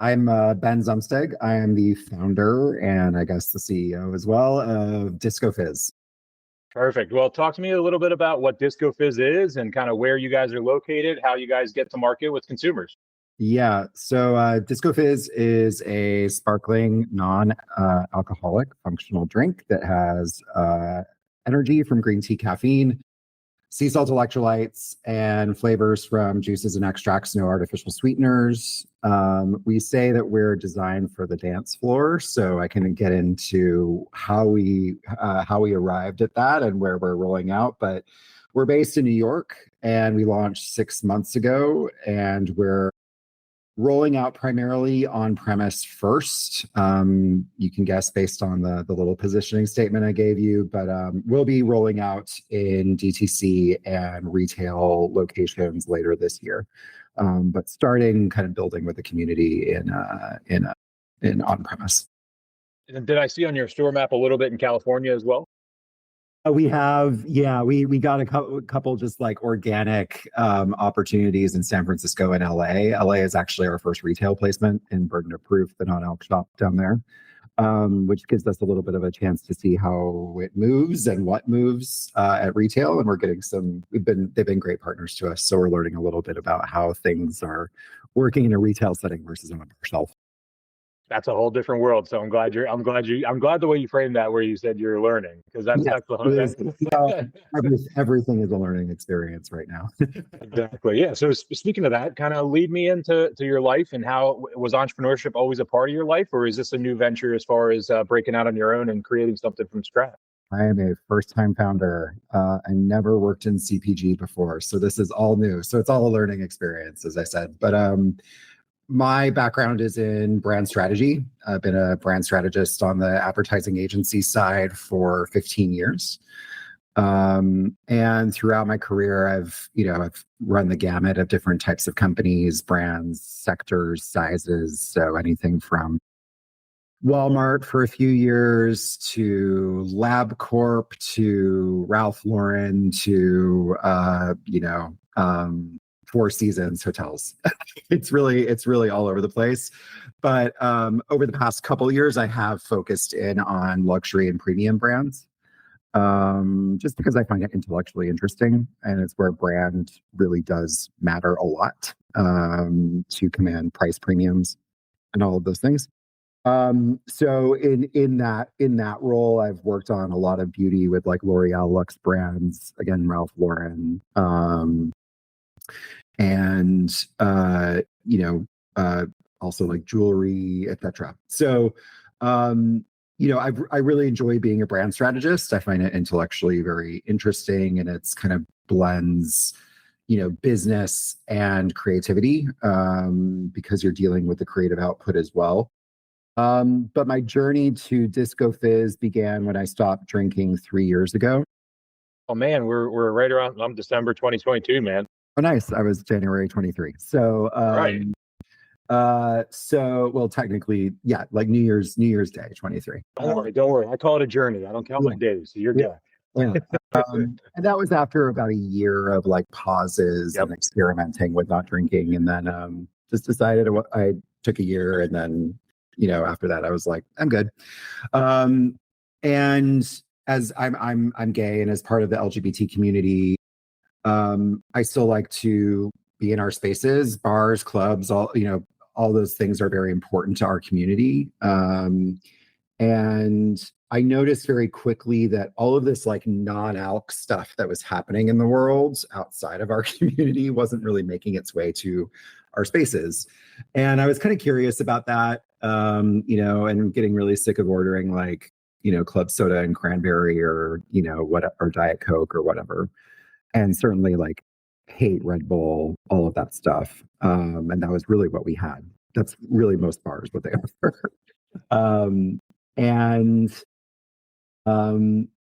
I'm Ben Zumsteg. I am the founder and I guess the CEO as well of Disco Fizz. Perfect. Well, talk to me a little bit about what Disco Fizz is and kind of where you guys are located, how you guys get to market with consumers. Yeah, so Disco Fizz is a sparkling, non-alcoholic functional drink that has energy from green tea caffeine, sea salt electrolytes, and flavors from juices and extracts, no artificial sweeteners. We say that we're designed for the dance floor, so I can get into how we arrived at that and where we're rolling out. But we're based in New York, and we launched 6 months ago, and we're rolling out primarily on premise first. You can guess based on the little positioning statement I gave you, but we'll be rolling out in DTC and retail locations later this year. But starting kind of building with the community in on premise. And did I see on your store map a little bit in California as well? We have, yeah, we got a couple just like organic opportunities in San Francisco and LA. LA is actually our first retail placement in Burden of Proof, the non-alc shop down there, which gives us a little bit of a chance to see how it moves and what moves at retail. And we're getting they've been great partners to us. So we're learning a little bit about how things are working in a retail setting versus on a shelf. That's a whole different world. So I'm glad the way you framed that, where you said you're learning, because that's everything is a learning experience right now. Exactly. Yeah. So speaking of that, kind of lead me into your life, and how was entrepreneurship always a part of your life, or is this a new venture as far as breaking out on your own and creating something from scratch? I am a first-time founder. I never worked in CPG before, so this is all new. So it's all a learning experience, as I said. But my background is in brand strategy. I've been a brand strategist on the advertising agency side for 15 years. And throughout my career, I've run the gamut of different types of companies, brands, sectors, sizes. So anything from Walmart for a few years to LabCorp to Ralph Lauren to Four Seasons hotels. It's really all over the place. But over the past couple of years, I have focused in on luxury and premium brands, just because I find it intellectually interesting, and it's where brand really does matter a lot to command price premiums and all of those things. So in that role, I've worked on a lot of beauty with like L'Oreal, Luxe brands, again Ralph Lauren. And also like jewelry, etc. So I really enjoy being a brand strategist. I find it intellectually very interesting, and it's kind of blends business and creativity, because you're dealing with the creative output as well. But my journey to Disco Fizz began when I stopped drinking 3 years ago. Oh man, we're right around. I'm December 2022, man. Oh, nice. I was January 23. So, right. Well, technically, yeah, like New Year's Day, 23. Don't worry. I call it a journey. I don't count my days. So you're good. Yeah. And that was after about a year of like pauses and experimenting with not drinking. And then, just decided I took a year, and then, after that I was like, I'm good. And as I'm gay, and as part of the LGBT community, I still like to be in our spaces, bars, clubs, all those things are very important to our community. And I noticed very quickly that all of this like non-alc stuff that was happening in the world outside of our community wasn't really making its way to our spaces. And I was kind of curious about that, and getting really sick of ordering like, club soda and cranberry or, or Diet Coke or whatever. And certainly like hate Red Bull, all of that stuff. And that was really what we had. That's really most bars, what they offer.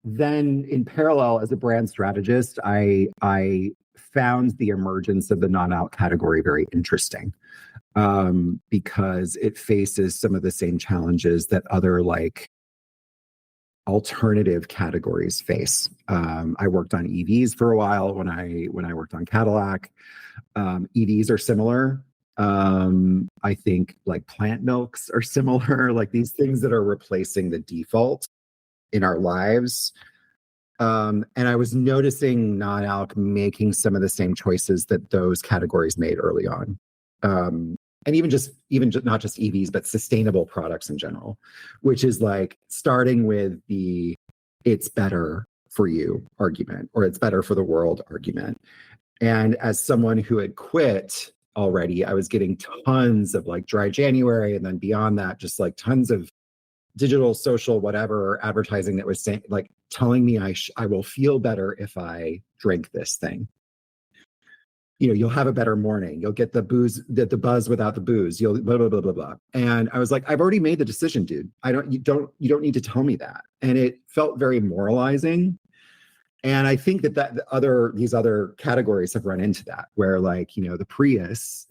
Then in parallel, as a brand strategist, I found the emergence of the non-alc category very interesting, because it faces some of the same challenges that other like alternative categories face. I worked on EVs for a while when I worked on Cadillac. EVs are similar I think like plant milks are similar, like these things that are replacing the default in our lives. And I was noticing non-alc making some of the same choices that those categories made early on. And even just not just EVs, but sustainable products in general, which is like starting with the it's better for you argument, or it's better for the world argument. And as someone who had quit already, I was getting tons of like dry January, and then beyond that, just like tons of digital, social, whatever advertising that was saying, like telling me I will feel better if I drink this thing. You know, you'll have a better morning. You'll get the buzz without the booze. You'll blah blah blah blah blah. And I was like, I've already made the decision, dude. You don't need to tell me that. And it felt very moralizing. And I think these other categories have run into that, where like, you know, the Prius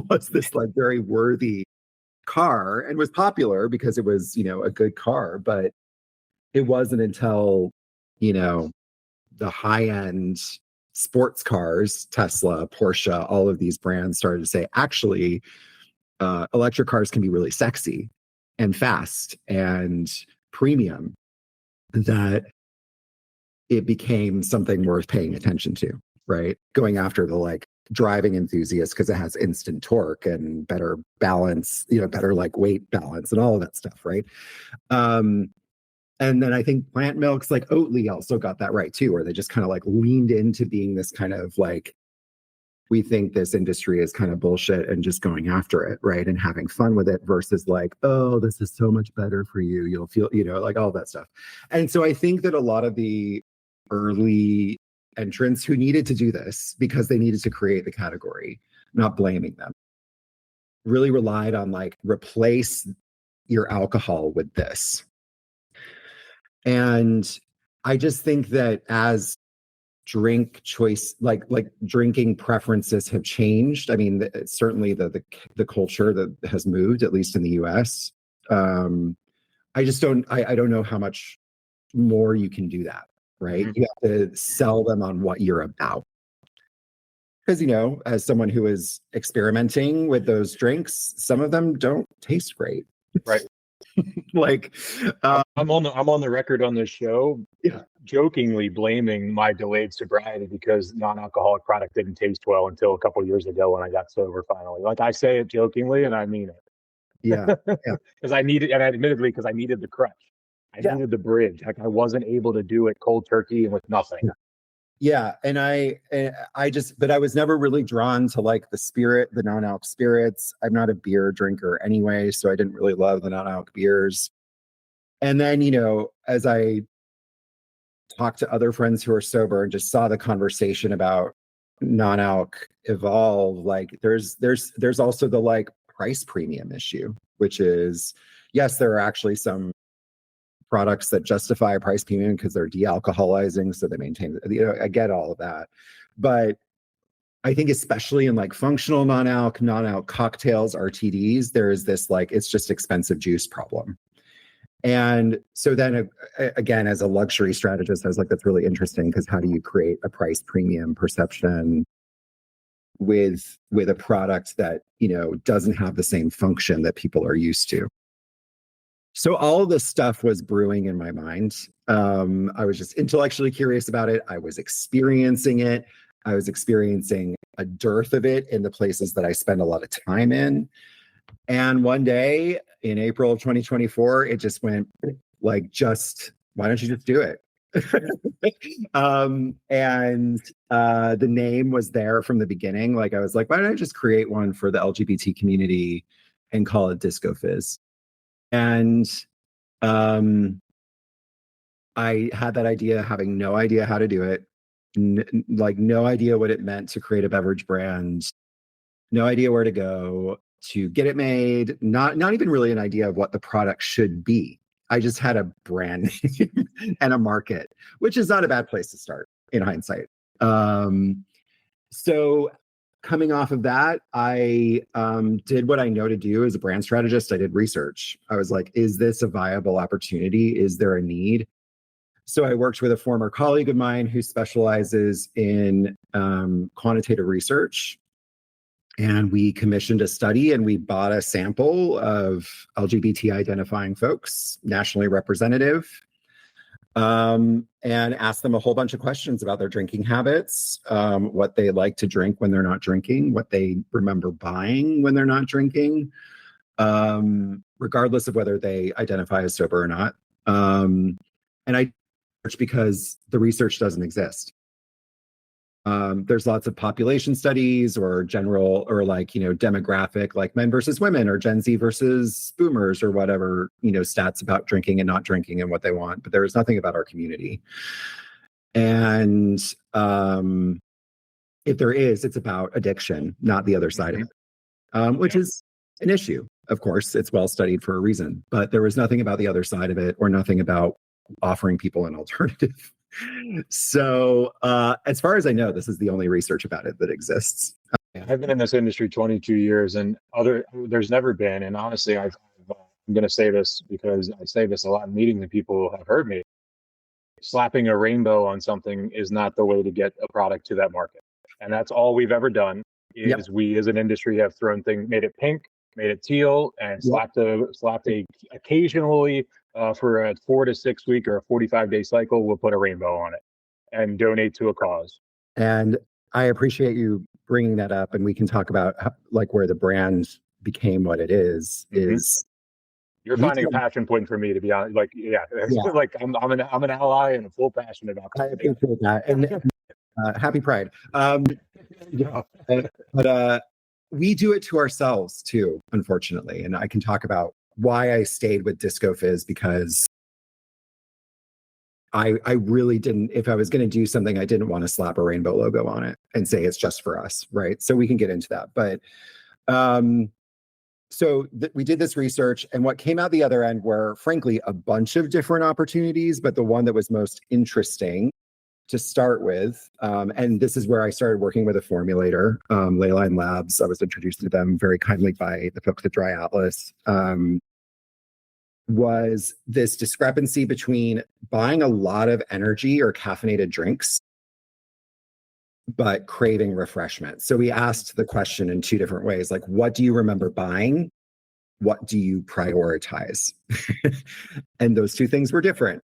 was this like very worthy car and was popular because it was, you know, a good car, but it wasn't until, you know, the high-end sports cars, Tesla, Porsche, all of these brands started to say, actually, electric cars can be really sexy and fast and premium, that it became something worth paying attention to, right? Going after the like driving enthusiasts because it has instant torque and better balance, you know, better like weight balance and all of that stuff, right? And then I think plant milks like Oatly also got that right too, where they just kind of like leaned into being this kind of like, we think this industry is kind of bullshit and just going after it, right? And having fun with it versus like, oh, this is so much better for you. You'll feel, you know, like all that stuff. And so I think that a lot of the early entrants who needed to do this because they needed to create the category, not blaming them, really relied on like, replace your alcohol with this. And I just think that as drink choice, like drinking preferences have changed. I mean, certainly the culture that has moved, at least in the US. I just I don't know how much more you can do that, right? Mhm. You have to sell them on what you're about. Because, you know, as someone who is experimenting with those drinks, some of them don't taste great. Right. Like, I'm on the record on this show, yeah, jokingly blaming my delayed sobriety because non-alcoholic product didn't taste well until a couple of years ago when I got sober finally. Like, I say it jokingly and I mean yeah, it. yeah, Because I needed, and admittedly, because I needed the crutch. I yeah. needed the bridge. Like, I wasn't able to do it cold turkey and with nothing. Yeah, and I just, but I was never really drawn to like the non-alc spirits. I'm not a beer drinker anyway, so I didn't really love the non-alc beers. And then, you know, as I talked to other friends who are sober and just saw the conversation about non-alc evolve, like there's also the like price premium issue, which is, yes, there are actually some products that justify a price premium because they're de-alcoholizing, so they maintain, you know, I get all of that. But I think especially in like functional non-alc cocktails, RTDs, there is this like, it's just expensive juice problem. And so then again, as a luxury strategist, I was like, that's really interesting, because how do you create a price premium perception with a product that, you know, doesn't have the same function that people are used to? So all of this stuff was brewing in my mind. I was just intellectually curious about it. I was experiencing it. I was experiencing a dearth of it in the places that I spend a lot of time in. And one day in April of 2024, it just went like, why don't you just do it? The name was there from the beginning. Like, I was like, why don't I just create one for the LGBT community and call it Disco Fizz? And I had that idea, having no idea how to do it, like no idea what it meant to create a beverage brand, no idea where to go to get it made, not even really an idea of what the product should be. I just had a brand name and a market, which is not a bad place to start in hindsight. So coming off of that, I did what I know to do as a brand strategist. I did research. I was like, is this a viable opportunity? Is there a need? So I worked with a former colleague of mine who specializes in quantitative research. And we commissioned a study and we bought a sample of LGBT identifying folks, nationally representative, and asked them a whole bunch of questions about their drinking habits, what they like to drink when they're not drinking, what they remember buying when they're not drinking, regardless of whether they identify as sober or not. And I because the research doesn't exist. There's lots of population studies or general or demographic, like men versus women or Gen Z versus boomers or whatever, stats about drinking and not drinking and what they want. But there is nothing about our community. And if there is, it's about addiction, not the other side of it, which is an issue. Of course, it's well studied for a reason, but there was nothing about the other side of it or nothing about offering people an alternative. So as far as I know, this is the only research about it that exists. I've been in this industry 22 years and there's never been, and honestly, I'm going to say this because I say this a lot in meetings and people have heard me, slapping a rainbow on something is not the way to get a product to that market. And that's all we've ever done is we as an industry have thrown things, made it pink, made it teal, and slapped a occasionally for a 4 to 6 week or a 45-day cycle, we'll put a rainbow on it and donate to a cause. And I appreciate you bringing that up, and we can talk about where the brand became what it is. Is you're finding a passion point for me, to be honest. Like I'm an ally and a full passion about. I appreciate that, and happy Pride. But we do it to ourselves too, unfortunately. And I can talk about why I stayed with Disco Fizz, because I really didn't, if I was going to do something, I didn't want to slap a rainbow logo on it and say it's just for us, right? So we can get into that. But we did this research, and what came out the other end were, frankly, a bunch of different opportunities, but the one that was most interesting to start with, and this is where I started working with a formulator, Leyline Labs. I was introduced to them very kindly by the folks at Dry Atlas. Was this discrepancy between buying a lot of energy or caffeinated drinks, but craving refreshment. So we asked the question in two different ways, like, what do you remember buying? What do you prioritize? And those two things were different.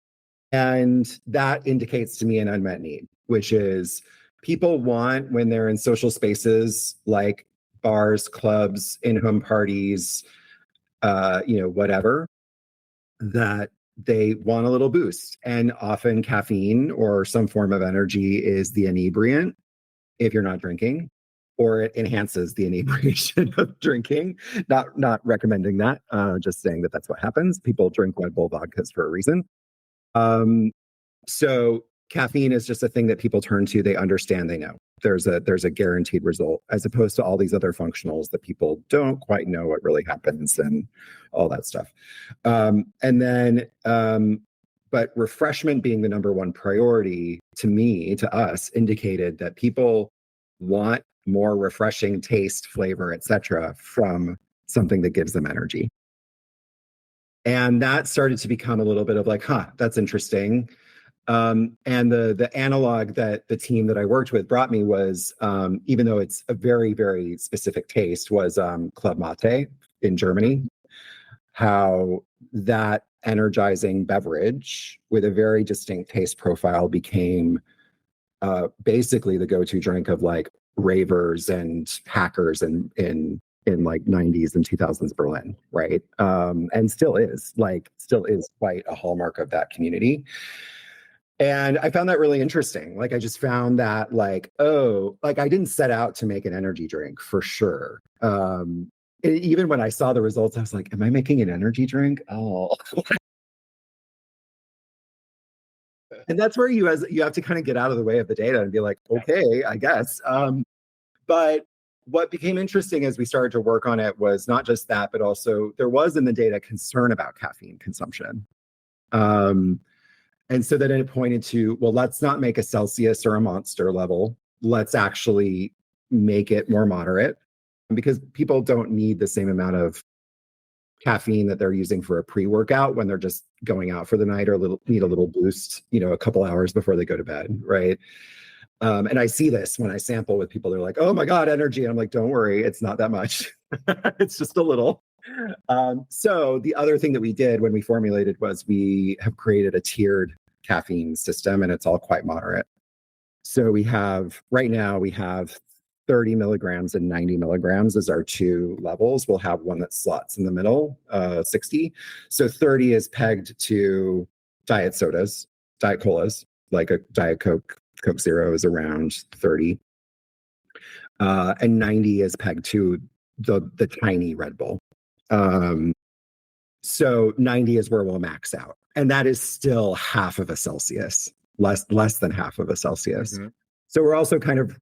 And that indicates to me an unmet need, which is people want, when they're in social spaces like bars, clubs, in-home parties, whatever, that they want a little boost. And often caffeine or some form of energy is the inebriant if you're not drinking, or it enhances the inebriation of drinking. Not recommending that, just saying that that's what happens. People drink Red Bull vodkas for a reason. So caffeine is just a thing that people turn to. They understand, they know. There's a guaranteed result, as opposed to all these other functionals that people don't quite know what really happens and all that stuff. But refreshment being the number one priority to us, indicated that people want more refreshing taste, flavor, etc., from something that gives them energy. And that started to become a little bit of like, that's interesting. And the analog that the team that I worked with brought me was, even though it's a very, very specific taste, was Club Mate in Germany. How that energizing beverage with a very distinct taste profile became basically the go-to drink of like ravers and hackers in like 90s and 2000s Berlin, right? And still is quite a hallmark of that community. And I found that really interesting. Like, I just found that I didn't set out to make an energy drink for sure. Even when I saw the results, I was like, am I making an energy drink? Oh. And that's where you have to kind of get out of the way of the data and be like, okay, I guess. But what became interesting as we started to work on it was not just that, but also there was in the data concern about caffeine consumption. And so then it pointed to, well, let's not make a Celsius or a Monster level. Let's actually make it more moderate, because people don't need the same amount of caffeine that they're using for a pre-workout when they're just going out for the night, or need a little boost, a couple hours before they go to bed, right? And I see this when I sample with people. They're like, oh my God, energy. And I'm like, don't worry, it's not that much. It's just a little. So the other thing that we did when we formulated was we have created a tiered caffeine system, and it's all quite moderate. So right now we have 30 milligrams and 90 milligrams as our two levels. We'll have one that slots in the middle, 60. So 30 is pegged to diet sodas, diet colas, like a Diet Coke. Coke Zero is around 30. And 90 is pegged to the tiny Red Bull. So 90 is where we'll max out. And that is still half of a Celsius, less than half of a Celsius. Mm-hmm. So we're also kind of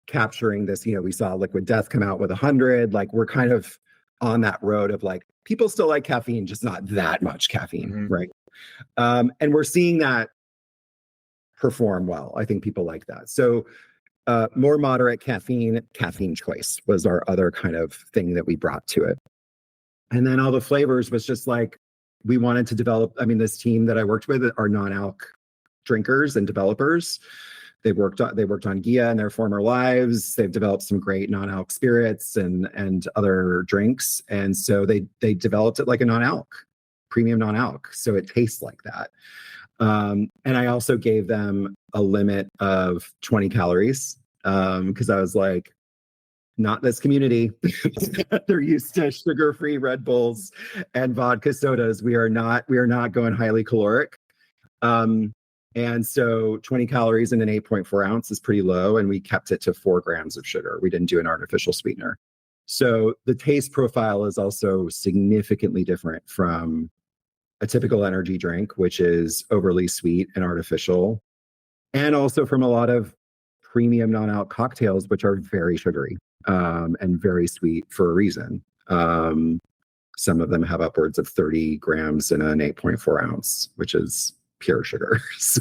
capturing this, we saw Liquid Death come out with 100. Like, we're kind of on that road of like, people still like caffeine, just not that much caffeine, mm-hmm. right? And we're seeing that perform well. I think people like that. So more moderate caffeine choice was our other kind of thing that we brought to it. And then all the flavors was just like, we wanted to develop, this team that I worked with are non-alc drinkers and developers. They worked on Gia in their former lives. They've developed some great non-alc spirits and other drinks. And so they developed it like a non-alc, premium non-alc. So it tastes like that. And I also gave them a limit of 20 calories because I was like, not this community. They're used to sugar-free Red Bulls and vodka sodas. We are not going highly caloric. And so 20 calories in an 8.4 ounce is pretty low. And we kept it to 4 grams of sugar. We didn't do an artificial sweetener. So the taste profile is also significantly different from a typical energy drink, which is overly sweet and artificial, and also from a lot of premium non-alc cocktails, which are very sugary and very sweet for a reason. Some of them have upwards of 30 grams in an 8.4 ounce, which is pure sugar. So,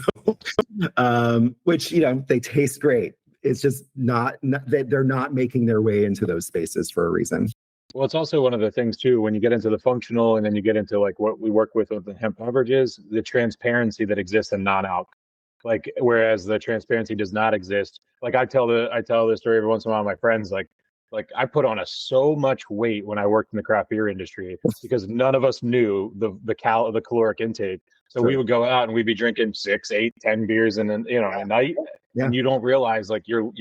which, they taste great. It's just they're not making their way into those spaces for a reason. Well, it's also one of the things too, when you get into the functional and then you get into like what we work with the hemp beverages, the transparency that exists in non-alc, like, whereas the transparency does not exist. Like I tell this story every once in a while to my friends, like I put on so much weight when I worked in the craft beer industry because none of us knew the caloric intake. So sure. We would go out and we'd be drinking 6, 8, 10 beers a night. Yeah. And you don't realize like you're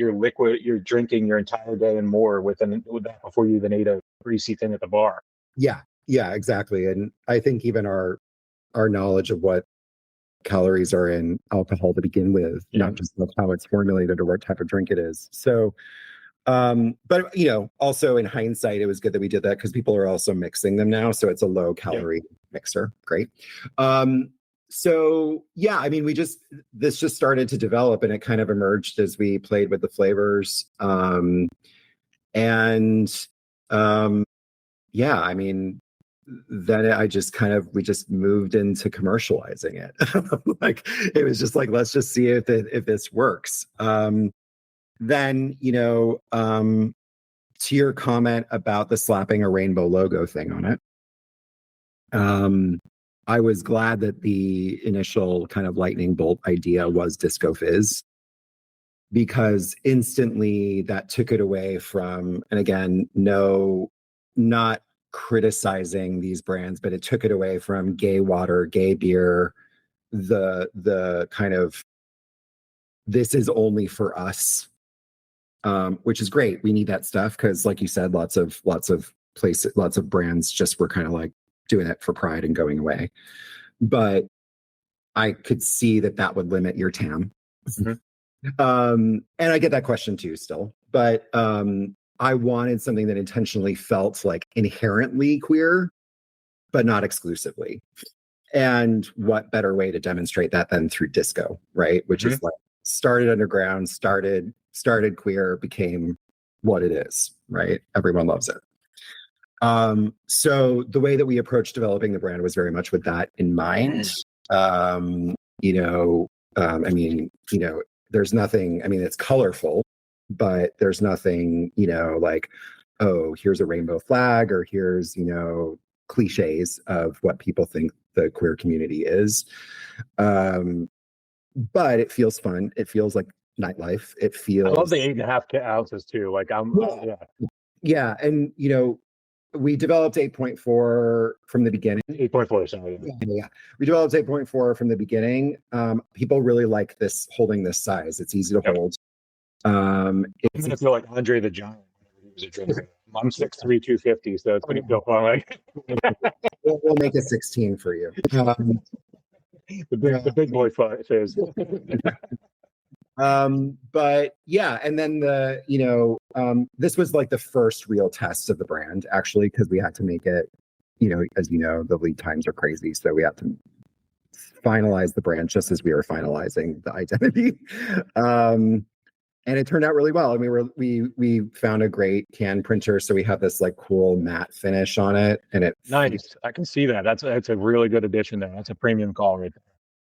drinking your entire day and more with that before you even ate a greasy thing at the bar. Yeah, exactly. And I think even our knowledge of what calories are in alcohol to begin with, not just how it's formulated or what type of drink it is. So, but also in hindsight, it was good that we did that because people are also mixing them now. So it's a low calorie mixer. Great. So yeah, this just started to develop and it kind of emerged as we played with the flavors. Then we just moved into commercializing it. Like, it was just like, let's just see if this works. Then, to your comment about the slapping a rainbow logo thing on it, I was glad that the initial kind of lightning bolt idea was Disco Fizz, because instantly that took it away from, and again, not criticizing these brands, but it took it away from gay water, gay beer, the kind of, this is only for us, which is great. We need that stuff because, like you said, lots of places, lots of brands just were kind of like doing it for pride and going away. But I could see that would limit your TAM. Mm-hmm. And I get that question too still, but I wanted something that intentionally felt like inherently queer, but not exclusively. And what better way to demonstrate that than through disco, right? Which is like started underground, started queer, became what it is, right? Everyone loves it. So the way that we approached developing the brand was very much with that in mind. There's nothing, it's colorful, but there's nothing, like, oh, here's a rainbow flag, or here's, cliches of what people think the queer community is. But it feels fun. It feels like nightlife. It I love feels the 8.5 ounces too. Like yeah. Yeah, and we developed 8.4 from the beginning. 8.4, sorry. Yeah. We developed 8.4 from the beginning. People really like holding this size. It's easy to hold. I'm gonna feel like Andre the Giant whenever he was a drinker. I'm 6'3", 250, so it's gonna feel fun. Like we'll make a 16 for you. the big boy phase. But yeah, and then this was like the first real test of the brand, actually, because we had to make it, as you know, the lead times are crazy. So we had to finalize the brand just as we were finalizing the identity. And it turned out really well. And we found a great can printer, so we have this like cool matte finish on it, and it nice. I can see that. That's a really good addition there. That's a premium call right there.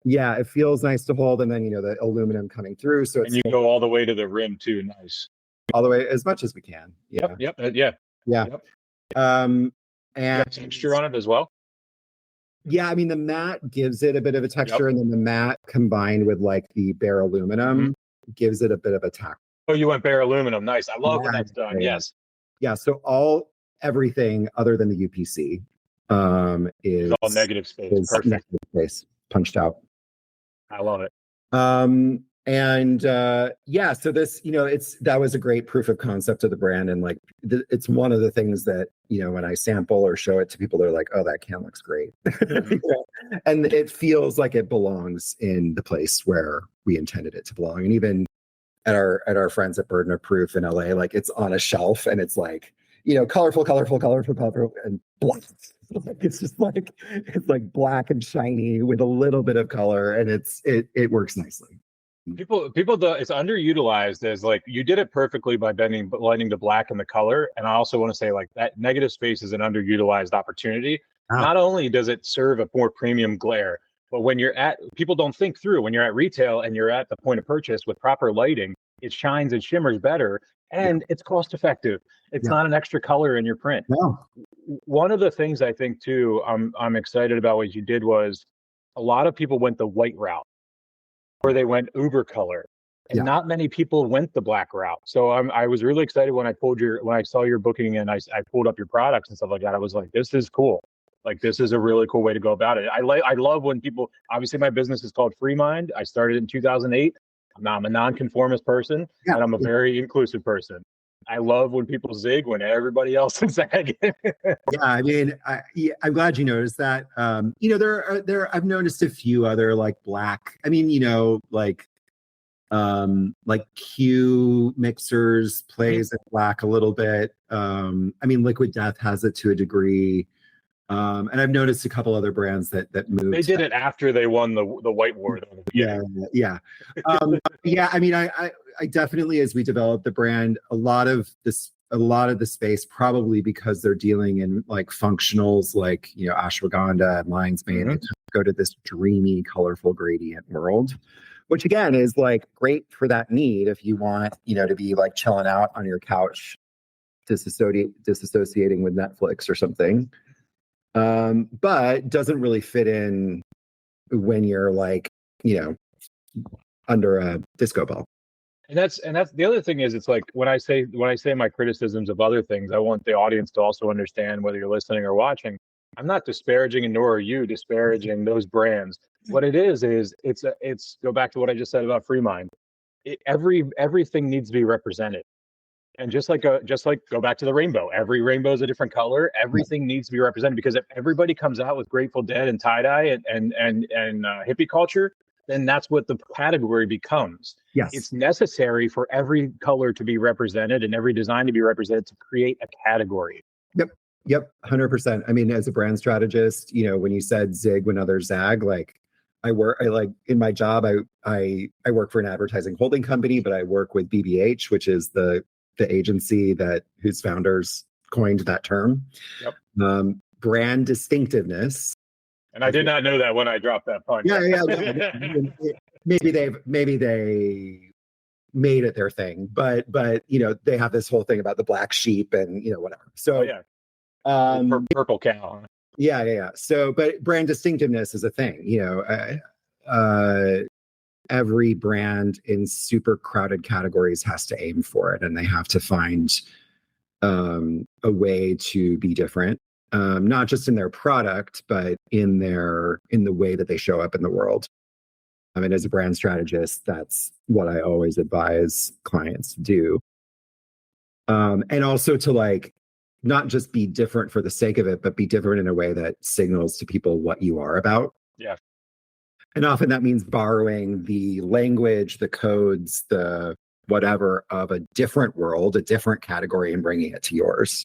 Yeah, it feels nice to hold, and then the aluminum coming through, so and you go all the way to the rim too. Nice. All the way as much as we can. Yeah. Yep. Yeah. Yep. And texture on it as well. Yeah, I mean the matte gives it a bit of a texture, and then the matte combined with like the bare aluminum gives it a bit of a tack. Oh, you went bare aluminum. Nice. I love when that's done. Yes. Yeah. So everything other than the UPC is all negative space. Perfect. Negative space punched out. I love it. So this, that was a great proof of concept of the brand, and like it's one of the things that when I sample or show it to people, they're like, "Oh, that can looks great," and it feels like it belongs in the place where we intended it to belong. And even at our friends at Burden of Proof in LA, like it's on a shelf and it's like colorful, and black. Like it's just like black and shiny with a little bit of color, and it works nicely. People it's underutilized as like you did it perfectly by blending the black and the color. And I also want to say like that negative space is an underutilized opportunity. Not only does it serve a more premium glare, but when people don't think through when you're at retail and you're at the point of purchase with proper lighting, it shines and shimmers better, and it's cost effective. It's not an extra color in your print. No. One of the things I think too, I'm excited about what you did was a lot of people went the white route, or they went uber color, and not many people went the black route. So I was really excited when I saw your booking and I pulled up your products and stuff like that. I was like, this is cool. Like this is a really cool way to go about it. I love when people, obviously my business is called FreeMind. I started in 2008. I'm a nonconformist person, and I'm a very inclusive person. I love when people zig when everybody else is zagging. I mean, I'm glad you noticed that. I've noticed a few other like black. I mean, like Q mixers plays in black a little bit. I mean, Liquid Death has it to a degree. And I've noticed a couple other brands that moved. They did it after they won the white war. Yeah. I mean, I definitely, as we develop the brand, a lot of the space, probably because they're dealing in like functionals, like ashwagandha and lion's mane, they go to this dreamy, colorful gradient world, which again is like great for that need if you want to be like chilling out on your couch, disassociating with Netflix or something. But doesn't really fit in when you're like, under a disco ball. And that's the other thing is, it's like when I say my criticisms of other things, I want the audience to also understand, whether you're listening or watching, I'm not disparaging, and nor are you disparaging those brands. What it is it's go back to what I just said about FreeMind. Everything needs to be represented. And just like go back to the rainbow. Every rainbow is a different color. Everything needs to be represented, because if everybody comes out with Grateful Dead and tie dye and hippie culture, then that's what the category becomes. Yes, it's necessary for every color to be represented and every design to be represented to create a category. Yep, 100%. I mean, as a brand strategist, when you said zig when others zag, like I like in my job, I work for an advertising holding company, but I work with BBH, which is the agency whose founders coined that term. Brand distinctiveness. And I did not know that when I dropped that punch. Yeah. maybe they made it their thing, but they have this whole thing about the black sheep and whatever. So purple cow. Yeah. So, but brand distinctiveness is a thing. every brand in super crowded categories has to aim for it, and they have to find a way to be different, not just in their product, but in the way that they show up in the world. I mean, as a brand strategist, that's what I always advise clients to do. And also to like, not just be different for the sake of it, but be different in a way that signals to people what you are about. Yeah. And often that means borrowing the language, the codes, the whatever of a different world, a different category, and bringing it to yours.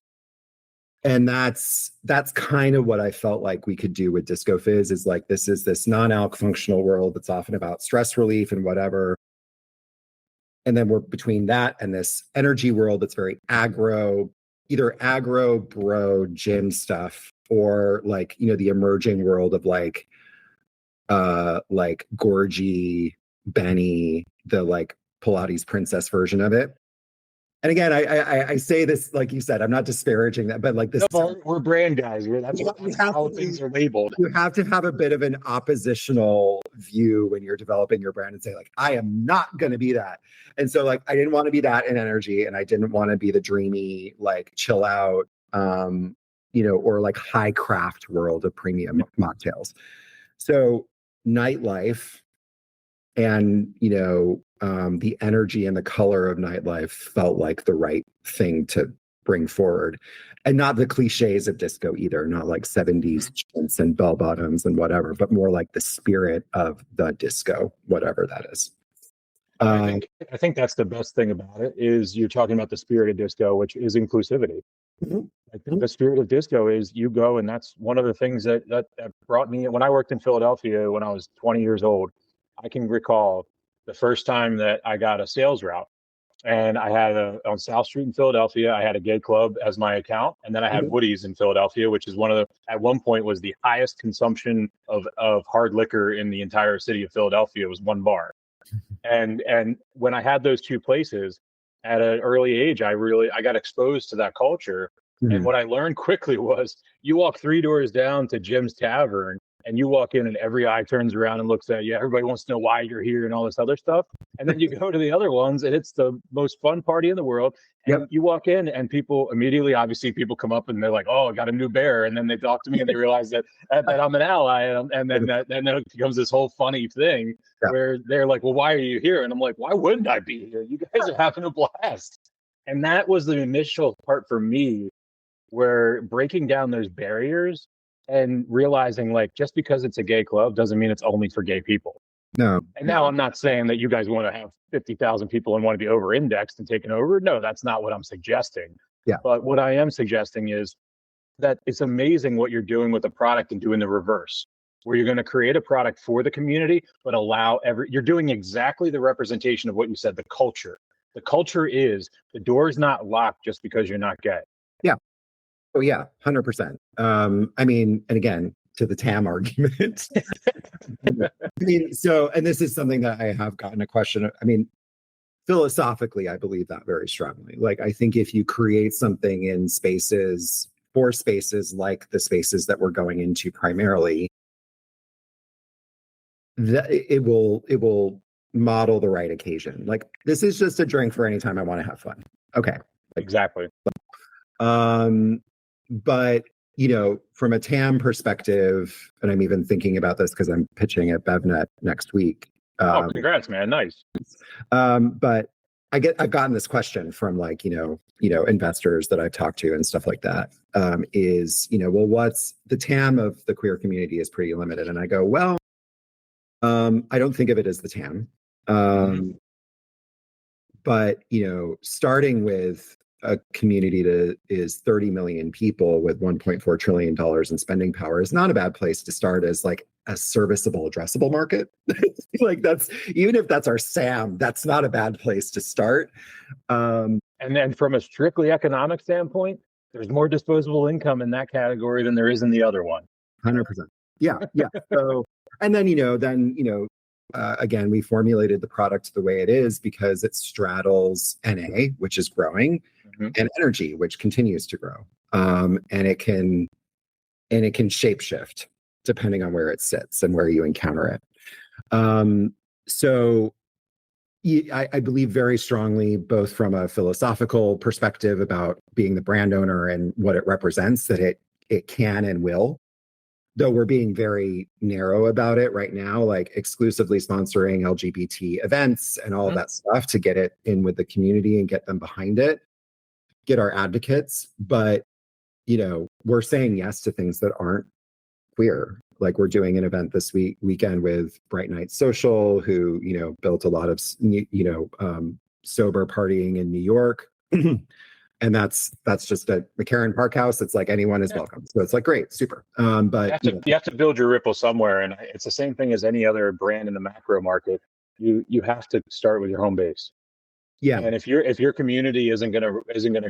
And that's kind of what I felt like we could do with Disco Fizz, is like, this is this non-alc functional world that's often about stress relief and whatever. And then we're between that and this energy world that's very aggro, either aggro, bro, gym stuff, or like, you know, the emerging world of like Gorgie, Benny, the like Pilates princess version of it. And again, I say this, like you said, I'm not disparaging that, but like this. No, we're brand guys. That's how things are labeled. You have to have a bit of an oppositional view when you're developing your brand and say, like, I am not going to be that. And so, like, I didn't want to be that in energy, and I didn't want to be the dreamy, like, chill out, you know, or like high craft world of premium mocktails. So, nightlife and, you know, the energy and the color of nightlife felt like the right thing to bring forward, and not the cliches of disco either, not like 70s chintz and bell bottoms and whatever, but more like the spirit of the disco, whatever that is. I think that's the best thing about it, is you're talking about the spirit of disco, which is inclusivity. Like the spirit of disco is you go, and that's one of the things that brought me when I worked in Philadelphia when I was 20 years old. I can recall the first time that I got a sales route, and I had on South Street in Philadelphia, I had a gay club as my account, and then I had Woody's in Philadelphia, which is at one point was the highest consumption of hard liquor in the entire city of Philadelphia. It was one bar. And when I had those two places at an early age, I got exposed to that culture. And what I learned quickly was, you walk 3 doors down to Jim's Tavern, and you walk in and every eye turns around and looks at you. Everybody wants to know why you're here and all this other stuff. And then you go to the other ones, and it's the most fun party in the world. And you walk in, and people immediately, obviously, people come up and they're like, "Oh, I got a new bear." And then they talk to me and they realize that I'm an ally. And then it becomes this whole funny thing where they're like, "Well, why are you here?" And I'm like, "Why wouldn't I be here? You guys are having a blast." And that was the initial part for me, where breaking down those barriers and realizing, like, just because it's a gay club doesn't mean it's only for gay people. No. And now I'm not saying that you guys want to have 50,000 people and want to be over-indexed and taken over. No, that's not what I'm suggesting. Yeah. But what I am suggesting is that it's amazing what you're doing with the product and doing the reverse, where you're going to create a product for the community, but you're doing exactly the representation of what you said, the culture. The culture is the door is not locked just because you're not gay. Yeah. Oh yeah, 100%. I mean, and again, to the TAM argument. I mean, so, and this is something that I have gotten a question. I mean, philosophically, I believe that very strongly. Like, I think if you create something in spaces, for spaces like the spaces that we're going into primarily, that it will model the right occasion. Like, this is just a drink for any time I want to have fun. Okay. Exactly. But, you know, from a TAM perspective, and I'm even thinking about this because I'm pitching at BevNet next week. Congrats, man. Nice. But I've gotten this question from, like, you know, investors that I've talked to and stuff like that, is, you know, well, what's the TAM of the queer community is pretty limited. And I go, well, I don't think of it as the TAM. But, you know, starting with a community that is 30 million people with $1.4 trillion in spending power is not a bad place to start as like a serviceable, addressable market. Like, that's, even if that's our SAM, that's not a bad place to start. And then from a strictly economic standpoint, there's more disposable income in that category than there is in the other one. 100%. Yeah. Yeah. So, and then, again, we formulated the product the way it is because it straddles NA, which is growing, and energy, which continues to grow. And it can shapeshift depending on where it sits and where you encounter it. So I believe very strongly, both from a philosophical perspective about being the brand owner and what it represents, that it can and will. Though we're being very narrow about it right now, like exclusively sponsoring LGBT events and all of that stuff to get it in with the community and get them behind it, get our advocates. But, we're saying yes to things that aren't queer. Like we're doing an event this weekend with Bright Night Social, who, built a lot of, sober partying in New York. And that's just at McCarran Park House. It's like anyone is welcome. So it's like, great, super. But you have to build your ripple somewhere. And it's the same thing as any other brand in the macro market. You have to start with your home base. Yeah. And if your community isn't gonna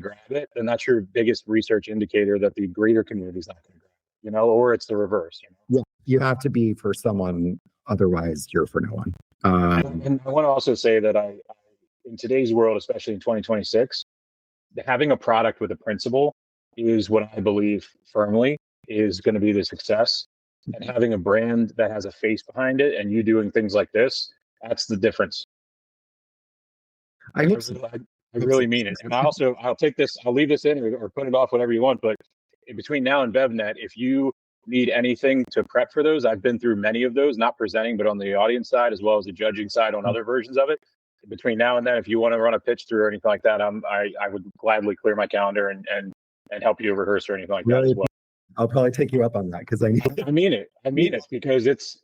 grab it, then that's your biggest research indicator that the greater community is not gonna grab it, or it's the reverse. Yeah. You have to be for someone, otherwise you're for no one. And I want to also say that I in today's world, especially in 2026, having a product with a principle is what I believe firmly is going to be the success. And having a brand that has a face behind it and you doing things like this, that's the difference. I really mean it. And I'll take this, I'll leave this in or put it off, whatever you want. But in between now and BevNet, if you need anything to prep for those, I've been through many of those, not presenting, but on the audience side, as well as the judging side on other versions of it. Between now and then, if you want to run a pitch through or anything like that, I would gladly clear my calendar and help you rehearse or anything like that as well. I'll probably take you up on that because I mean it because it's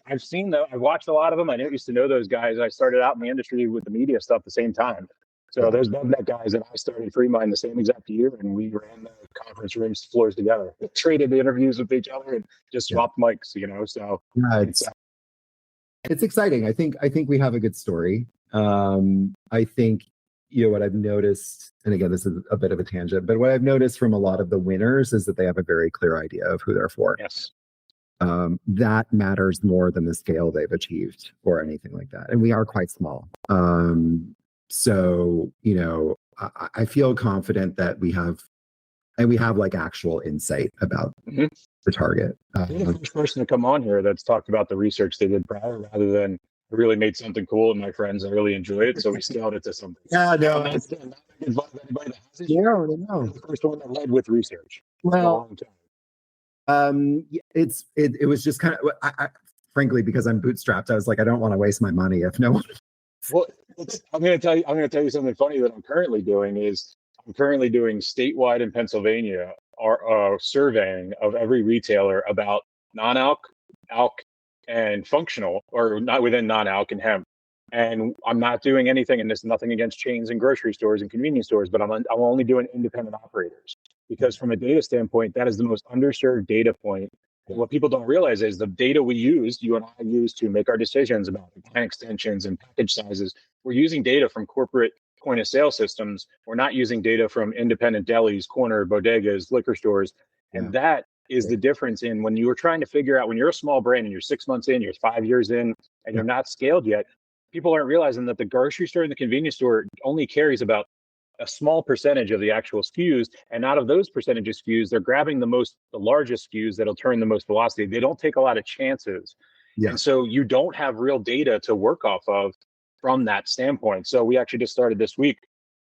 I've seen them. I've watched a lot of them. I used to know those guys. I started out in the industry with the media stuff at the same time. So there's BevNet guys and I started FreeMind the same exact year, and we ran the conference rooms floors together, traded the interviews with each other, and just swapped mics. So it's exciting. I think we have a good story. I think what I've noticed, and again, this is a bit of a tangent, but what I've noticed from a lot of the winners is that they have a very clear idea of who they're for. Yes. That matters more than the scale they've achieved or anything like that. And we are quite small. So, I feel confident that we have like actual insight about the target. You're the first person to come on here that's talked about the research they did prior rather than I really made something cool and my friends, I really enjoy it. So we scaled it to something. Yeah, no. Anybody that has it. Yeah, no. The first one that led with research. Well, it was just kind of, I frankly, because I'm bootstrapped, I was like, I don't want to waste my money if no one. Well, I'm going to tell you something funny that I'm currently doing statewide in Pennsylvania, surveying of every retailer about non-alc, alc, and functional, or not within non-alc and hemp. And I'm not doing anything, and there's nothing against chains and grocery stores and convenience stores, but I'm only doing independent operators because from a data standpoint, that is the most underserved data point. And what people don't realize is the data you and I use to make our decisions about line extensions and package sizes, we're using data from corporate point of sale systems. We're not using data from independent delis, corner bodegas, liquor stores. And that is the difference in when you were trying to figure out when you're a small brand and you're 6 months in, you're 5 years in, and you're not scaled yet. People aren't realizing that the grocery store and the convenience store only carries about a small percentage of the actual SKUs. And out of those percentage of SKUs, they're grabbing the largest SKUs that'll turn the most velocity. They don't take a lot of chances. Yeah. And so you don't have real data to work off of from that standpoint. So we actually just started this week.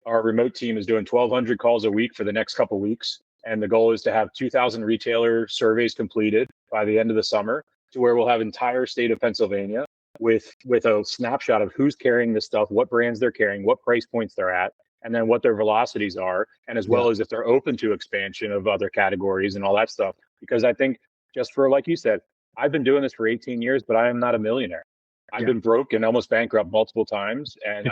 Our remote team is doing 1,200 calls a week for the next couple of weeks. And the goal is to have 2,000 retailer surveys completed by the end of the summer to where we'll have entire state of Pennsylvania with a snapshot of who's carrying this stuff, what brands they're carrying, what price points they're at, and then what their velocities are, and as well as if they're open to expansion of other categories and all that stuff. Because I think just for, like you said, I've been doing this for 18 years, but I am not a millionaire. I've been broke and almost bankrupt multiple times. And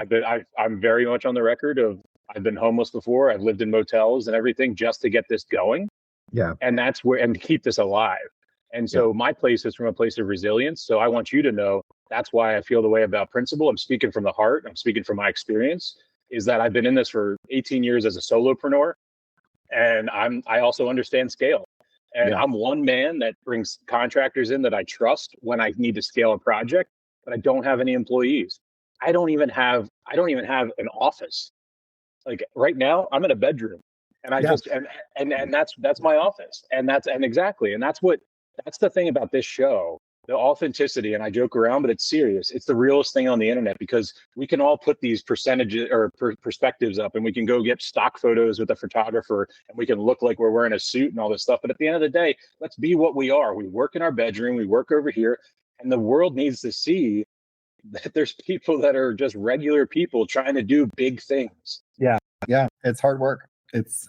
I'm very much on the record of I've been homeless before. I've lived in motels and everything just to get this going. Yeah. And that's and to keep this alive. And so my place is from a place of resilience. So I want you to know that's why I feel the way about principle. I'm speaking from the heart. I'm speaking from my experience. Is that I've been in this for 18 years as a solopreneur, and I also understand scale. And I'm one man that brings contractors in that I trust when I need to scale a project, but I don't have any employees. I don't even have an office. Like right now, I'm in a bedroom, and and that's my office, and that's the thing about this show the authenticity, and I joke around, but it's serious. It's the realest thing on the internet, because we can all put these percentages or perspectives up, and we can go get stock photos with a photographer, and we can look like we're wearing a suit and all this stuff. But at the end of the day, let's be what we are. We work in our bedroom, we work over here, and the world needs to see that there's people that are just regular people trying to do big things. Yeah, it's hard work. That's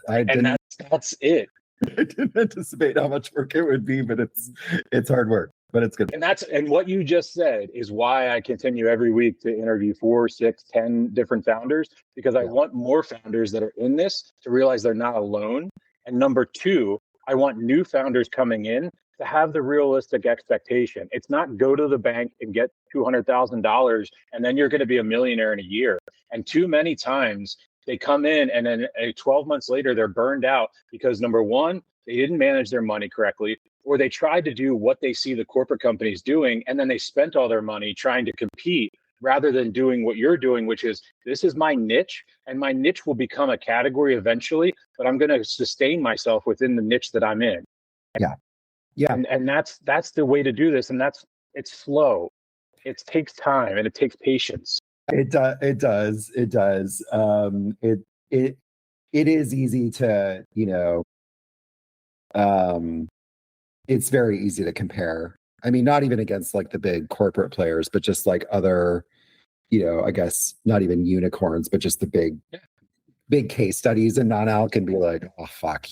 it. I didn't anticipate how much work it would be, but it's hard work, but it's good. And what you just said is why I continue every week to interview 4, 6, 10 different founders, because I want more founders that are in this to realize they're not alone. And number 2, I want new founders coming in to have the realistic expectation. It's not go to the bank and get $200,000 and then you're going to be a millionaire in a year. And too many times they come in and then 12 months later, they're burned out because number 1, they didn't manage their money correctly, or they tried to do what they see the corporate companies doing, and then they spent all their money trying to compete rather than doing what you're doing, which is, this is my niche, and my niche will become a category eventually, but I'm going to sustain myself within the niche that I'm in. Yeah. And that's the way to do this. And it's slow. It takes time and it takes patience. It does. It is easy to, it's very easy to compare. I mean, not even against like the big corporate players, but just like other, I guess not even unicorns, but just the big case studies in non-alc, and be like, oh fuck,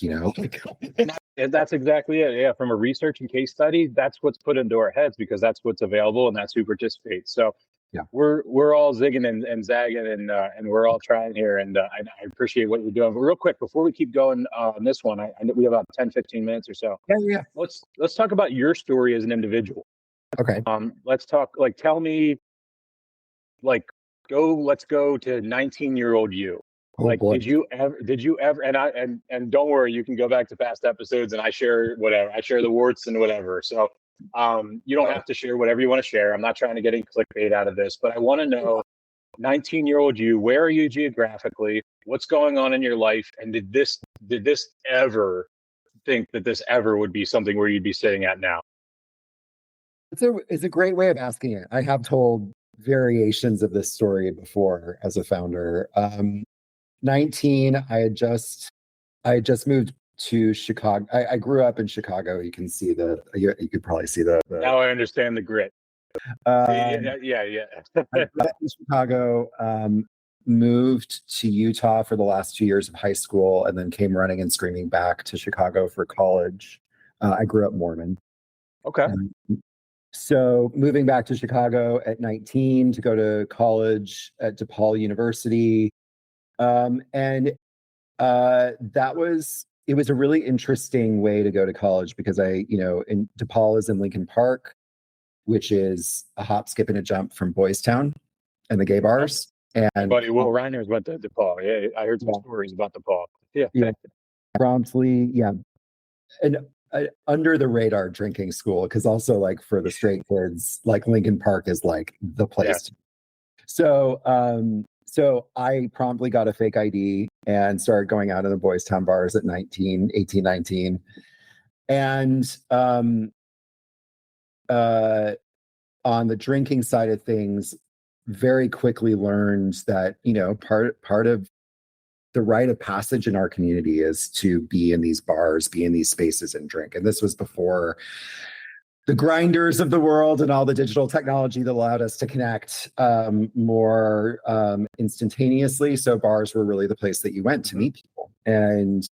And that's exactly it. Yeah, from a research and case study, that's what's put into our heads because that's what's available and that's who participates. So yeah, we're all zigging and zagging and we're all trying here. And I appreciate what you're doing. But real quick, before we keep going on this one, I know we have about 10, 15 minutes or so. Yeah. Let's talk about your story as an individual. Okay. Let's talk, tell me, let's go to 19-year-old you. Boy. did you ever, and don't worry, you can go back to past episodes and I share whatever. I share the warts and whatever. So you don't have to share whatever you want to share. I'm not trying to get any clickbait out of this, but I want to know, 19-year-old you, where are you geographically? What's going on in your life? And did this ever think that this ever would be something where you'd be sitting at now? It's a great way of asking it. I have told variations of this story before as a founder. 19, I had just moved to Chicago. I grew up in Chicago. You can see you could probably see the Now I understand the grit. Yeah. I grew up in Chicago, moved to Utah for the last 2 years of high school, and then came running and screaming back to Chicago for college. I grew up Mormon. Okay. So moving back to Chicago at 19 to go to college at DePaul University. It was a really interesting way to go to college because in DePaul is in Lincoln Park, which is a hop, skip, and a jump from Boys Town and the gay bars. And my buddy Will Reiners went to DePaul. Yeah, I heard some stories about DePaul. Yeah. Promptly, yeah. And under the radar drinking school, because also like for the straight kids, like Lincoln Park is like the place. Yeah. So I promptly got a fake ID and started going out to the Boys Town bars at 18, 19. And on the drinking side of things, very quickly learned that, part of the rite of passage in our community is to be in these bars, be in these spaces and drink. And this was before the grinders of the world and all the digital technology that allowed us to connect more instantaneously. So bars were really the place that you went to meet people. And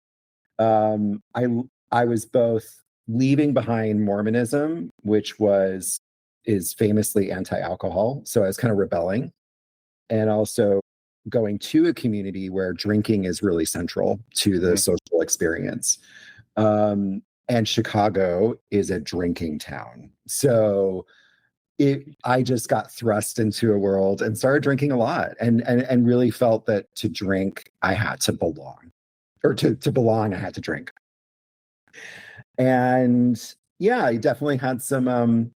I was both leaving behind Mormonism, which is famously anti-alcohol. So I was kind of rebelling, and also going to a community where drinking is really central to the social experience. And Chicago is a drinking town. So I just got thrust into a world and started drinking a lot and really felt that to drink, I had to belong. Or to belong, I had to drink. And yeah, I definitely had some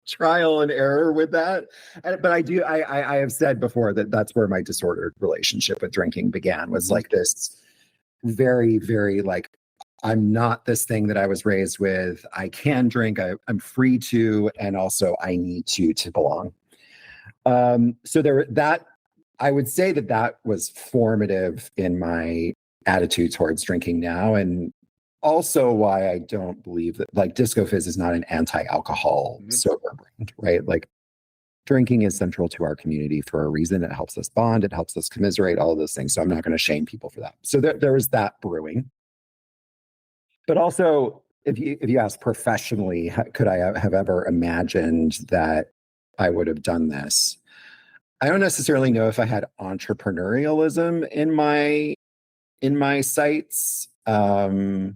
trial and error with that. But I have said before that that's where my disordered relationship with drinking began, was like this very, very like I'm not this thing that I was raised with. I can drink. I'm free to, and also I need to belong. So that I would say that was formative in my attitude towards drinking now, and also why I don't believe that like Disco Fizz is not an anti-alcohol sober brand, right? Like drinking is central to our community for a reason. It helps us bond, it helps us commiserate, all of those things. So I'm not going to shame people for that. So there was that brewing. But also, if you ask professionally, could I have ever imagined that I would have done this? I don't necessarily know if I had entrepreneurialism in my sights, but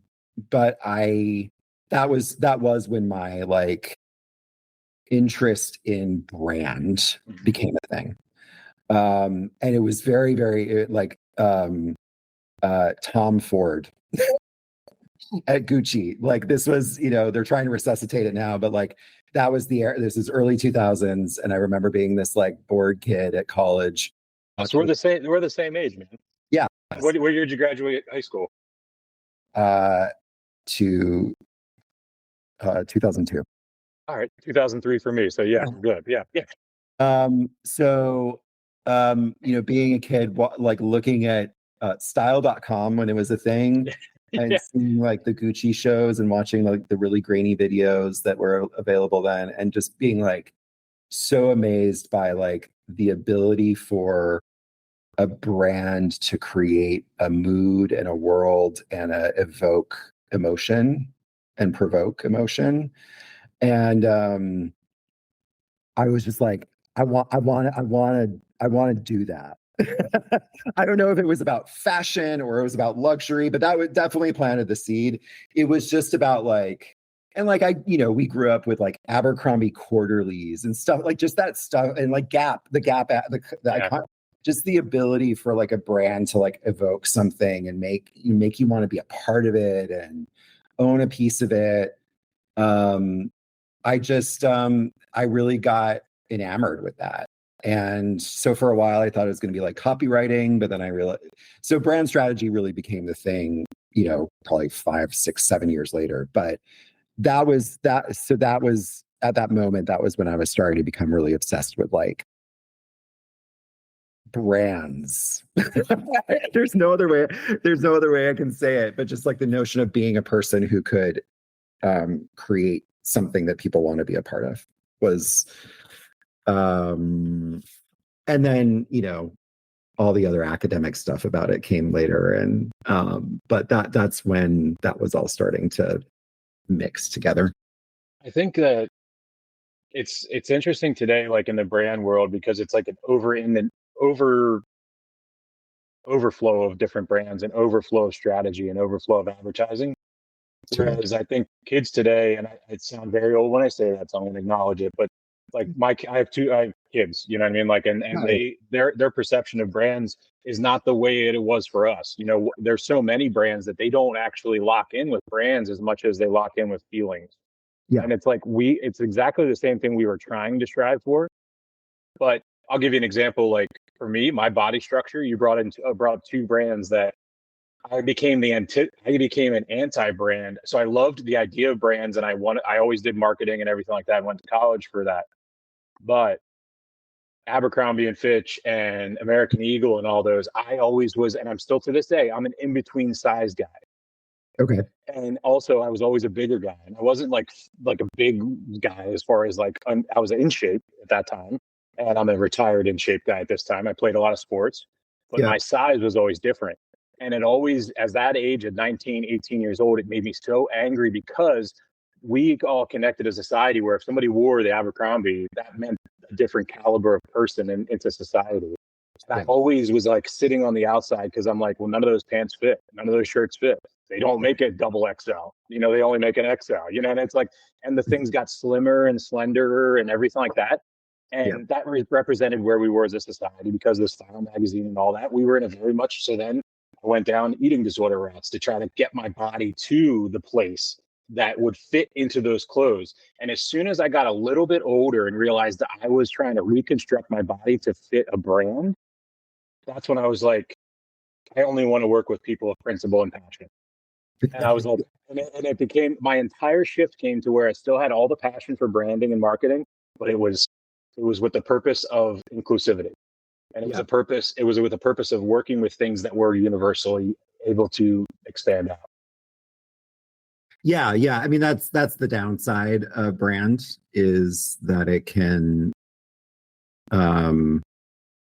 that was when my like interest in brand became a thing, and it was very like Tom Ford at Gucci. Like this was, they're trying to resuscitate it now, but like that was the era. This is early 2000s, and I remember being this like bored kid at college. So we're the same. We're the same age, man. Yeah. What year did you graduate high school? To 2002. All right, 2003 for me. So yeah, good. Yeah. So being a kid, like looking at style.com when it was a thing, and seeing like the Gucci shows and watching like the really grainy videos that were available then, and just being like so amazed by like the ability for a brand to create a mood and a world and evoke emotion and provoke emotion. And I was just like, I want to do that. I don't know if it was about fashion or it was about luxury, but that would definitely planted the seed. It was just about like, and like we grew up with like Abercrombie quarterlies and stuff, like just that stuff, and like Gap, icon, just the ability for like a brand to like evoke something and make you want to be a part of it and own a piece of it. I really got enamored with that. And so for a while, I thought it was going to be like copywriting, but then I realized, so brand strategy really became the thing, probably 5, 6, 7 years later. But that was that. So that was at that moment, that was when I was starting to become really obsessed with like brands. There's no other way I can say it, but just like the notion of being a person who could create something that people want to be a part of was, and then all the other academic stuff about it came later, and but that's when that was all starting to mix together. I think that it's interesting today, like in the brand world, because it's like an overflow of different brands and overflow of strategy and overflow of advertising. Whereas I think kids today, and I sound very old when I say that, so I'm going to acknowledge it, but like I have kids, you know what I mean? Like, and their perception of brands is not the way it was for us. There's so many brands that they don't actually lock in with brands as much as they lock in with feelings. Yeah. And it's like it's exactly the same thing we were trying to strive for. But I'll give you an example. Like for me, my body structure, you brought up two brands that I became an anti-brand. So I loved the idea of brands, and I always did marketing and everything like that. I went to college for that. But Abercrombie and Fitch and American Eagle and all those, I always was, and I'm still to this day, I'm an in-between size guy. Okay. And also I was always a bigger guy, and I wasn't like a big guy as far as like I was in shape at that time, and I'm a retired in shape guy at this time. I played a lot of sports, but my size was always different. And it always, as that age at 19, 18 years old, it made me so angry because we all connected as a society where if somebody wore the Abercrombie, that meant a different caliber of person into society. And I always was like sitting on the outside because I'm like, well, none of those pants fit. None of those shirts fit. They don't make it double XL. They only make an XL, and it's like, and the things got slimmer and slenderer and everything like that. And that represented where we were as a society because of the Style magazine and all that. We were in a very much so then. I went down eating disorder routes to try to get my body to the place that would fit into those clothes. And as soon as I got a little bit older and realized that I was trying to reconstruct my body to fit a brand, that's when I was like, I only want to work with people of principle and passion. And I was like, and it became, my entire shift came to where I still had all the passion for branding and marketing, but it was with the purpose of inclusivity. And Yeah. it was with the purpose of working with things that were universally able to expand out. Yeah, yeah. I mean, that's the downside of brand is that um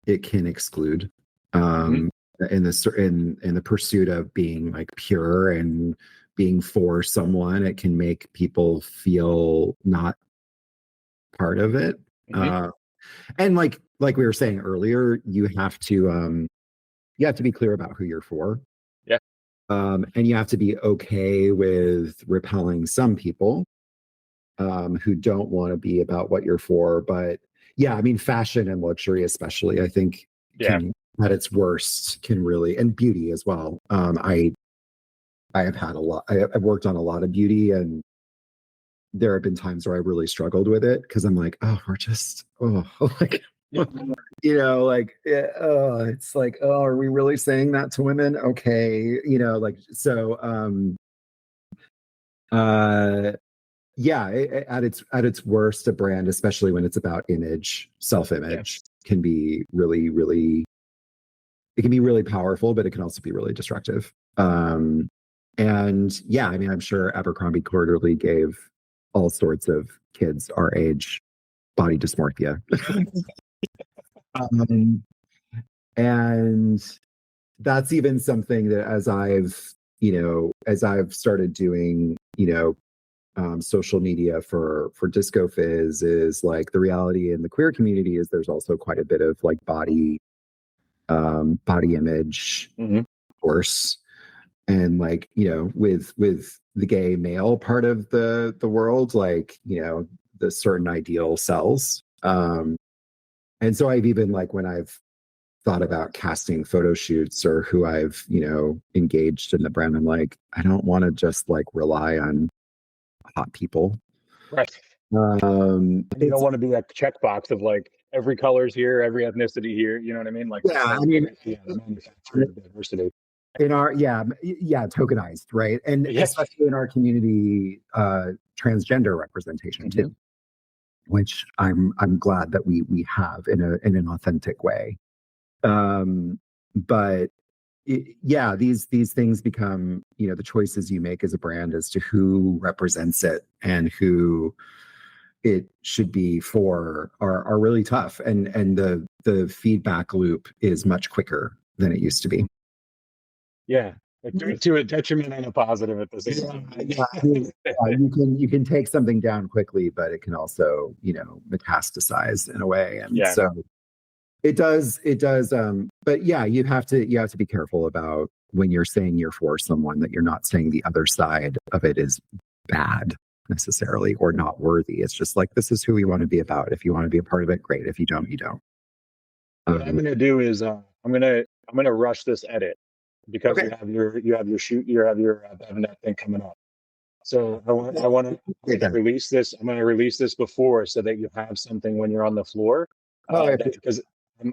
it can exclude Mm-hmm. in the pursuit of being like pure and being for someone. It can make people feel not part of it. Mm-hmm. Uh, and like we were saying earlier, you have to be clear about who you're for. Yeah. And you have to be okay with repelling some people who don't want to be about what you're for. But yeah, I mean, fashion and luxury, especially, I think Yeah. can at its worst can really, and beauty as well. I have had a lot. I've worked on a lot of beauty, and there have been times where I really struggled with it because I'm like, oh, we're just like. Yeah. Like it's like, oh, are we really saying that to women? Okay, like so. Uh, yeah, at its worst, a brand, especially when it's about image, self-image, Yes. can be really it can be really powerful, but it can also be really destructive. And yeah, I mean, I'm sure Abercrombie Quarterly gave all sorts of kids our age body dysmorphia. um, and that's even something that as I've started doing, social media for Disco Fizz is like the reality in the queer community is there's also quite a bit of like body image Mm-hmm. course and like with the gay male part of the world like the certain ideal sells and so I've even like when I've thought about casting photo shoots or who I've engaged in the brand, I'm like I don't want to just like rely on hot people. Right. And you don't It's want to be a checkbox of like every color's here, every ethnicity here. You know what I mean? Like yeah, I mean, yeah, the manufactured diversity. in our yeah tokenized, right, and Yes. especially in our community, transgender representation Mm-hmm. too, which I'm glad that we have in an authentic way. But yeah, these things become the choices you make as a brand as to who represents it and who it should be for are really tough, and the feedback loop is much quicker than it used to be. Yeah. Like to a detriment and a positive at the same Yeah, time. yeah, I mean, you can take something down quickly, but it can also metastasize in a way, and Yeah. so it does. But yeah, you have to be careful about when you're saying you're for someone that you're not saying the other side of it is bad necessarily or not worthy. It's just like this is who we want to be about. If you want to be a part of it, great. If you don't, you don't. What I'm Um, gonna do is I'm gonna rush this edit because okay. you have your shoot you have your Bevanet thing coming up. So I want to Okay. release this. I'm going to release this before so that you have something when you're on the floor. Oh, I That appreciate because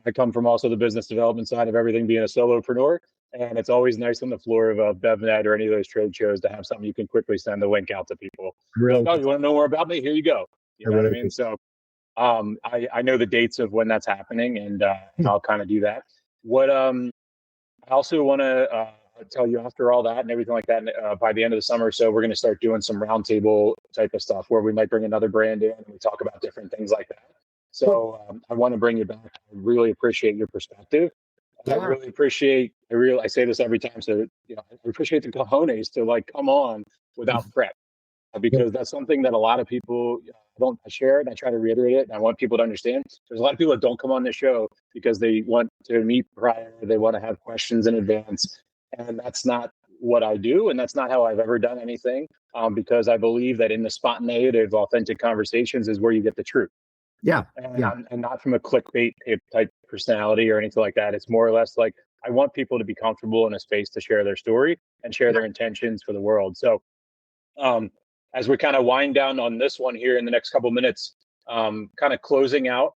I come from also the business development side of everything, being a solopreneur, and it's always nice on the floor of a BevNet or any of those trade shows to have something you can quickly send the link out to people. I Be like, really, oh, you want to know more about me? Here you go. You I know what I really mean? appreciate So I know the dates of when that's happening, and it. I'll kind of do that. What I also want to tell you after all that and everything like that, by the end of the summer, so we're going to start doing some roundtable type of stuff where we might bring another brand in and we talk about different things like that. Cool. So I want to bring you back. I really appreciate your perspective. And I Yeah. really appreciate, I say this every time. So, I appreciate the cojones to like come on without prep because that's something that a lot of people don't share, and I try to reiterate it. And I want people to understand. There's a lot of people that don't come on the show because they want to meet prior, they want to have questions in advance, and that's not what I do, and that's not how I've ever done anything. Because I believe that in the spontaneity of authentic conversations is where you get the truth, Yeah. Yeah. and not from a clickbait type personality or anything like that. It's more or less like I want people to be comfortable in a space to share their story and share Yeah. their intentions for the world. So um, as we kind of wind down on this one here in the next couple minutes, kind of closing out,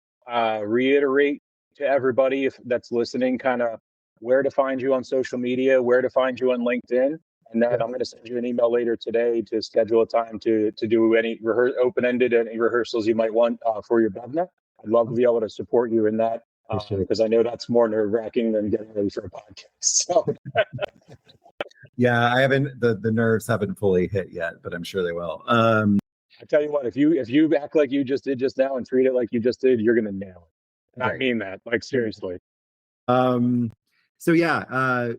reiterate to everybody if that's listening, kind of where to find you on social media, where to find you on LinkedIn, And then I'm going to send you an email later today to schedule a time to do any open-ended any rehearsals you might want for your BevNet. I'd love to be able to support you in that because I know that's more nerve-wracking than getting ready for a podcast. So. Yeah, I haven't, the nerves haven't fully hit yet, but I'm sure they will. I tell you what, if you act like you just did just now and treat it like you just did, you're going to nail it. And right. I mean that, like, seriously. So yeah,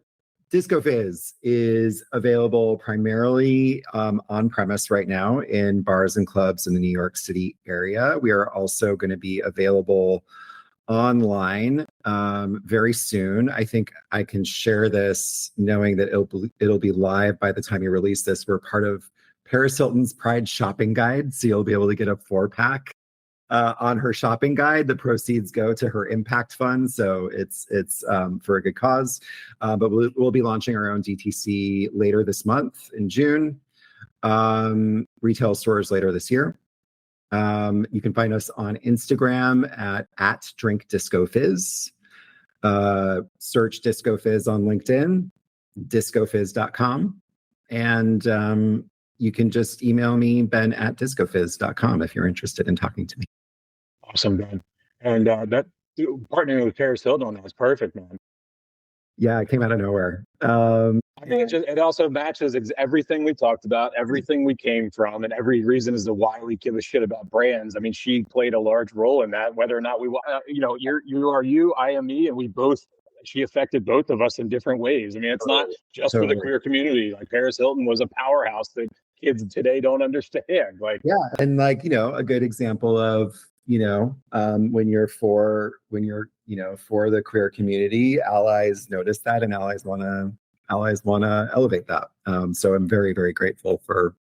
Disco Fizz is available primarily on premise right now in bars and clubs in the New York City area. We are also going to be available online very soon. I think I can share this knowing that it'll be live by the time you release this. We're part of Paris Hilton's Pride shopping guide, so you'll be able to get a 4-pack on her shopping guide. The proceeds go to her impact fund, so it's for a good cause. But we'll be launching our own DTC later this month in June. Retail stores later this year. You can find us on Instagram at @drinkdiscofizz. Search Disco Fizz on LinkedIn, discofizz.com. And you can just email me, ben@discofizz.com, if you're interested in talking to me. Awesome, Ben. And that partnering with Paris Hilton is perfect, man. Yeah, it came out of nowhere. I mean, it also matches everything we talked about, everything we came from, and every reason as to why we give a shit about brands. I mean, she played a large role in that, whether or not we, you are you, I am me, and she affected both of us in different ways. I mean, it's not just for the queer community. Like, Paris Hilton was a powerhouse that kids today don't understand. Like, yeah, and like, a good example of, when you're for the queer community, allies notice that, and allies want to elevate that. So I'm very, very grateful for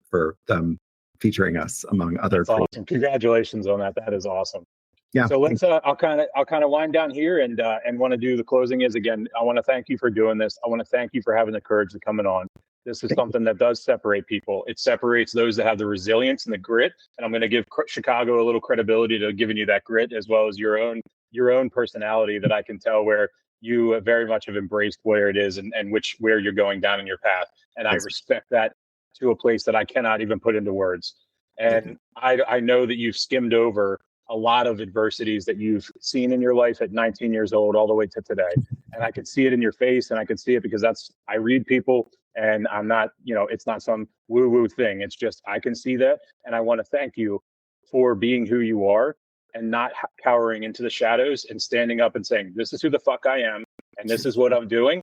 them featuring us among other. That's awesome. Congratulations on that. That is awesome. Yeah. So let's I'll kind of wind down here and want to do the closing. Is again, I want to thank you for doing this. I want to thank you for having the courage to coming on. This is something that does separate people. It separates those that have the resilience and the grit. And I'm going to give Chicago a little credibility to giving you that grit, as well as your own personality that I can tell where you very much have embraced where it is and where you're going down in your path. And I respect that to a place that I cannot even put into words. And I know that you've skimmed over a lot of adversities that you've seen in your life at 19 years old all the way to today. And I could see it in your face, and I could see it because I read people, and I'm not, it's not some woo-woo thing. It's just, I can see that. And I want to thank you for being who you are and not cowering into the shadows and standing up and saying, this is who the fuck I am, and this is what I'm doing.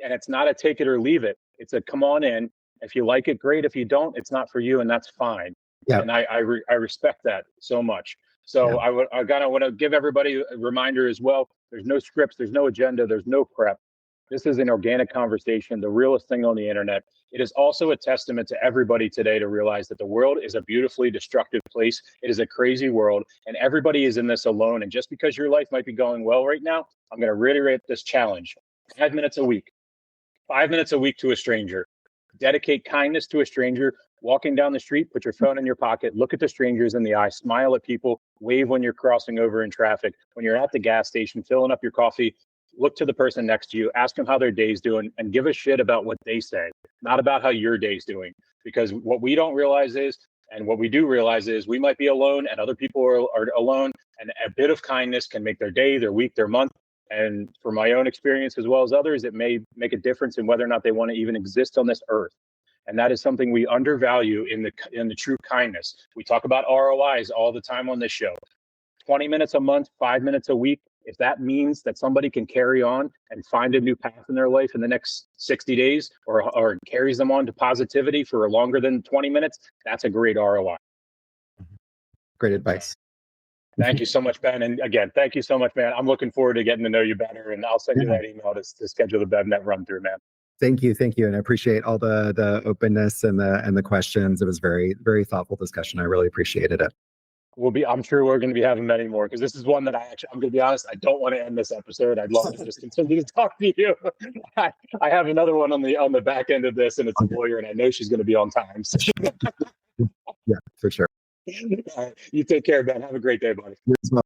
And it's not a take it or leave it. It's a come on in. If you like it, great. If you don't, it's not for you, and that's fine. Yeah. And I respect that so much. So yeah. I want to give everybody a reminder as well. There's no scripts, there's no agenda, there's no prep. This is an organic conversation, the realest thing on the internet. It is also a testament to everybody today to realize that the world is a beautifully destructive place. It is a crazy world, and everybody is in this alone. And just because your life might be going well right now, I'm going to reiterate this challenge. 5 minutes a week. 5 minutes a week to a stranger. Dedicate kindness to a stranger. Walking down the street, put your phone in your pocket, look at the strangers in the eye, smile at people, wave when you're crossing over in traffic. When you're at the gas station, filling up your coffee, look to the person next to you, ask them how their day's doing, and give a shit about what they say, not about how your day's doing. Because what we don't realize is, and what we do realize is, we might be alone and other people are alone, and a bit of kindness can make their day, their week, their month. And from my own experience, as well as others, it may make a difference in whether or not they want to even exist on this earth. And that is something we undervalue in the true kindness. We talk about ROIs all the time on this show. 20 minutes a month, 5 minutes a week. If that means that somebody can carry on and find a new path in their life in the next 60 days or carries them on to positivity for longer than 20 minutes, that's a great ROI. Great advice. Thank you so much, Ben. And again, thank you so much, man. I'm looking forward to getting to know you better. And I'll send you that email to schedule the BevNet run through, man. Thank you, and I appreciate all the openness and the questions. It was very, very thoughtful discussion. I really appreciated it. I'm sure we're going to be having many more, because this is one that I'm going to be honest, I don't want to end this episode. I'd love to just continue to talk to you. I have another one on the back end of this, and it's a lawyer, and I know she's going to be on time. So. Yeah, for sure. You take care, Ben. Have a great day, buddy. You as well.